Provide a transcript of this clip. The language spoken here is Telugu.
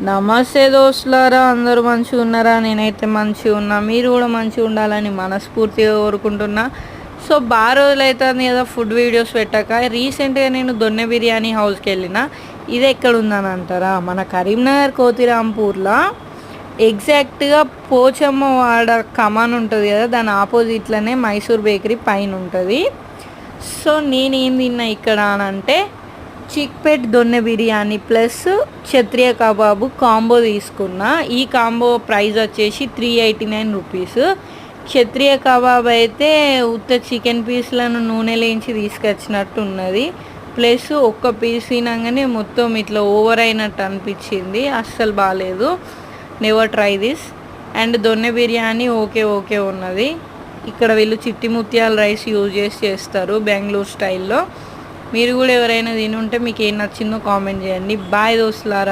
నమస్తే దోస్తులారా, అందరూ మంచిగా ఉన్నారా? నేనైతే మంచిగా ఉన్నా. మీరు కూడా మంచిగా ఉండాలని మనస్ఫూర్తిగా కోరుకుంటున్నా. సో బాగా రోజులు అవుతుంది కదా ఫుడ్ వీడియోస్ పెట్టాక. రీసెంట్గా నేను దొన్నె బిర్యానీ హౌస్కి వెళ్ళిన. ఇది ఎక్కడ ఉందని అంటారా? మన కరీంనగర్ కోతిరాంపూర్లో ఎగ్జాక్ట్గా పోచమ్మ వాడ కమాన్ ఉంటుంది కదా, దాని ఆపోజిట్లోనే మైసూర్ బేకరీ పైన ఉంటుంది. సో నేనేం తిన్నా ఇక్కడ అని అంటే చిక్పేట్ దొన్నె బిర్యానీ ప్లస్ క్షత్రియ కబాబు కాంబో తీసుకున్నా. ఈ కాంబో ప్రైస్ వచ్చేసి 389 రూపీస్. క్షత్రియ కబాబ్ అయితే ఉత్త చికెన్ పీస్లను నూనెలేంచి తీసుకొచ్చినట్టు ఉన్నది. ప్లస్ ఒక్క పీస్ తినగానే మొత్తం ఇట్లా ఓవర్ అయినట్టు అనిపించింది, అస్సలు బాగాలేదు. Never try this. And donne biryani okay ఉన్నది. ఇక్కడ వీళ్ళు చిట్టి ముత్యాల రైస్ యూజ్ చేస్తారు బెంగళూరు స్టైల్లో. మీరు కూడా ఎవరైనా తిని ఉంటే మీకు ఏం నచ్చిందో కామెంట్ చేయండి. బాయ్ దోస్తులారా.